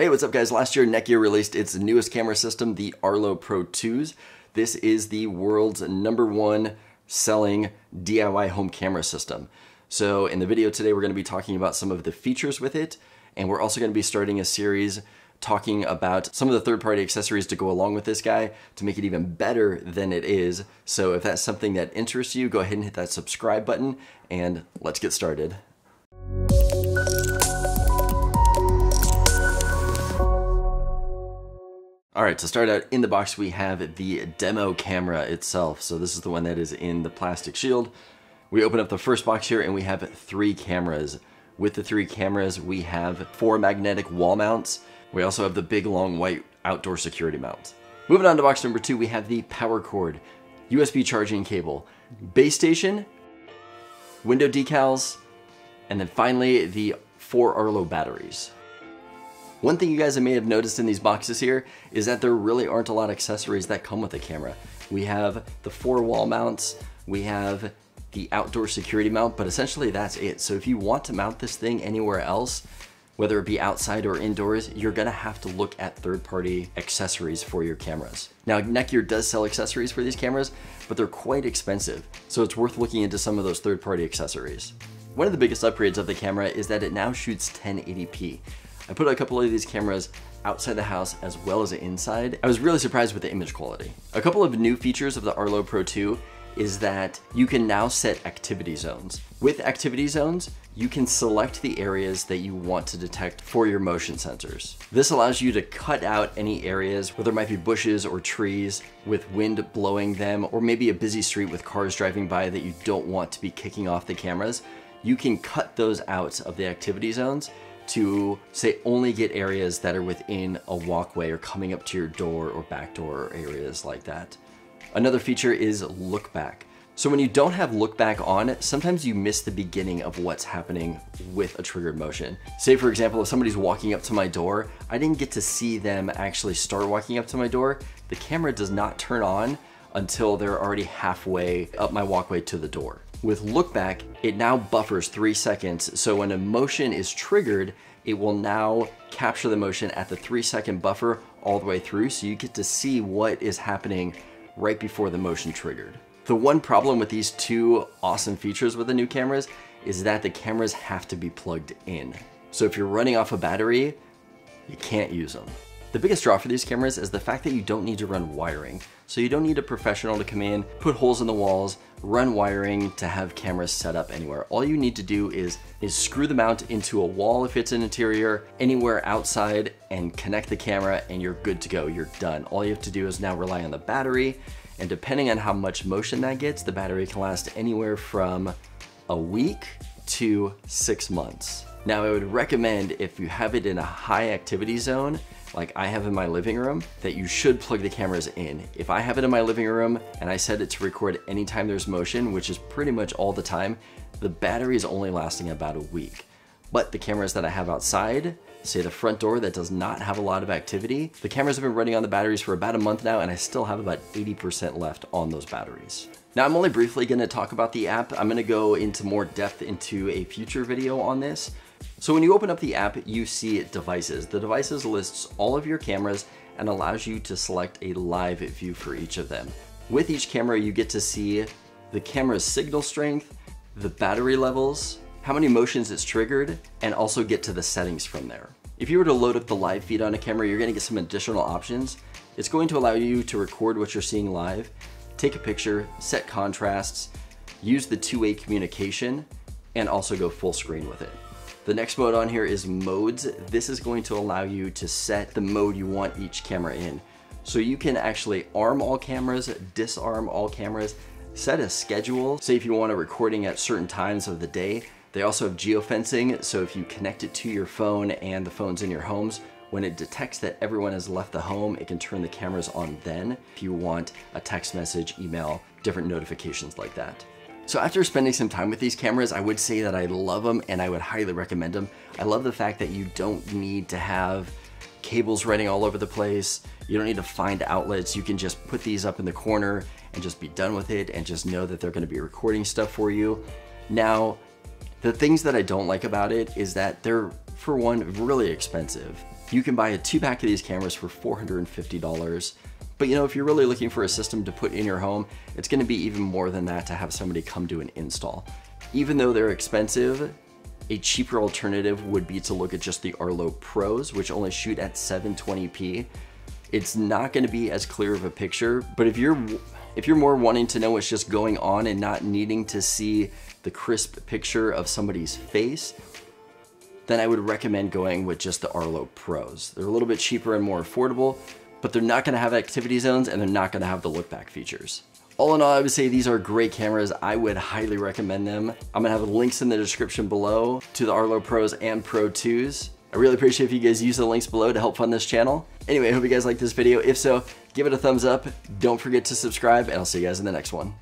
Hey, what's up guys? Last year Netgear released its newest camera system, the Arlo Pro 2s. This is the world's #1 selling DIY home camera system. So in the video today, we're going to be talking about some of the features with it, and we're also going to be starting a series talking about some of the third-party accessories to go along with this guy to make it even better than it is. So if that's something that interests you, go ahead and hit that subscribe button, and let's get started. All right, to start out, in the box we have the demo camera itself. So this is the one that is in the plastic shield. We open up the first box here and we have 3 cameras. With the 3 cameras, we have 4 magnetic wall mounts. We also have the big long white outdoor security mount. Moving on to box number 2, we have the power cord, USB charging cable, base station, window decals, and then finally the 4 Arlo batteries. One thing you guys may have noticed in these boxes here is that there really aren't a lot of accessories that come with the camera. We have the 4 wall mounts, we have the outdoor security mount, but essentially that's it. So if you want to mount this thing anywhere else, whether it be outside or indoors, you're gonna have to look at third-party accessories for your cameras. Now, Netgear does sell accessories for these cameras, but they're quite expensive, so it's worth looking into some of those third-party accessories. One of the biggest upgrades of the camera is that it now shoots 1080p. I put a couple of these cameras outside the house as well as inside. I was really surprised with the image quality. A couple of new features of the Arlo Pro 2 is that you can now set activity zones. With activity zones, you can select the areas that you want to detect for your motion sensors. This allows you to cut out any areas where there might be bushes or trees with wind blowing them, or maybe a busy street with cars driving by that you don't want to be kicking off the cameras. You can cut those out of the activity zones to say only get areas that are within a walkway or coming up to your door or back door or areas like that. Another feature is look back. So when you don't have look back on, sometimes you miss the beginning of what's happening with a triggered motion. Say for example, if somebody's walking up to my door, I didn't get to see them actually start walking up to my door. The camera does not turn on until they're already halfway up my walkway to the door. With look back, it now buffers 3 seconds. So when a motion is triggered, it will now capture the motion at the 3-second buffer all the way through. So you get to see what is happening right before the motion triggered. The one problem with these 2 awesome features with the new cameras is that the cameras have to be plugged in. So if you're running off a battery, you can't use them. The biggest draw for these cameras is the fact that you don't need to run wiring. So you don't need a professional to come in, put holes in the walls, run wiring to have cameras set up anywhere. All you need to do is screw the mount into a wall if it's an interior, anywhere outside, and connect the camera and you're good to go, you're done. All you have to do is now rely on the battery, and depending on how much motion that gets, the battery can last anywhere from a week to 6 months. Now I would recommend, if you have it in a high activity zone, like I have in my living room, that you should plug the cameras in. If I have it in my living room and I set it to record anytime there's motion, which is pretty much all the time, the battery is only lasting about a week. But the cameras that I have outside, say the front door that does not have a lot of activity, the cameras have been running on the batteries for about a month now, and I still have about 80% left on those batteries. Now I'm only briefly gonna talk about the app. I'm gonna go into more depth into a future video on this. So when you open up the app, you see devices. The devices lists all of your cameras and allows you to select a live view for each of them. With each camera, you get to see the camera's signal strength, the battery levels, how many motions it's triggered, and also get to the settings from there. If you were to load up the live feed on a camera, you're gonna get some additional options. It's going to allow you to record what you're seeing live, take a picture, set contrasts, use the two-way communication, and also go full screen with it. The next mode on here is modes. This is going to allow you to set the mode you want each camera in. So you can actually arm all cameras, disarm all cameras, set a schedule. Say if you want a recording at certain times of the day. They also have geofencing, so if you connect it to your phone and the phone's in your homes, when it detects that everyone has left the home, it can turn the cameras on then if you want a text message, email, different notifications like that. So after spending some time with these cameras, I would say that I love them and I would highly recommend them. I love the fact that you don't need to have cables running all over the place. You don't need to find outlets. You can just put these up in the corner and just be done with it and just know that they're gonna be recording stuff for you. Now, the things that I don't like about it is that they're, for one, really expensive. You can buy a 2-pack of these cameras for $450. But you know, if you're really looking for a system to put in your home, it's gonna be even more than that to have somebody come do an install. Even though they're expensive, a cheaper alternative would be to look at just the Arlo Pros, which only shoot at 720p. It's not gonna be as clear of a picture, but if you're more wanting to know what's just going on and not needing to see the crisp picture of somebody's face, then I would recommend going with just the Arlo Pros. They're a little bit cheaper and more affordable, but they're not gonna have activity zones and they're not gonna have the look back features. All in all, I would say these are great cameras. I would highly recommend them. I'm gonna have links in the description below to the Arlo Pros and Pro 2s. I really appreciate if you guys use the links below to help fund this channel. Anyway, I hope you guys liked this video. If so, give it a thumbs up. Don't forget to subscribe, and I'll see you guys in the next one.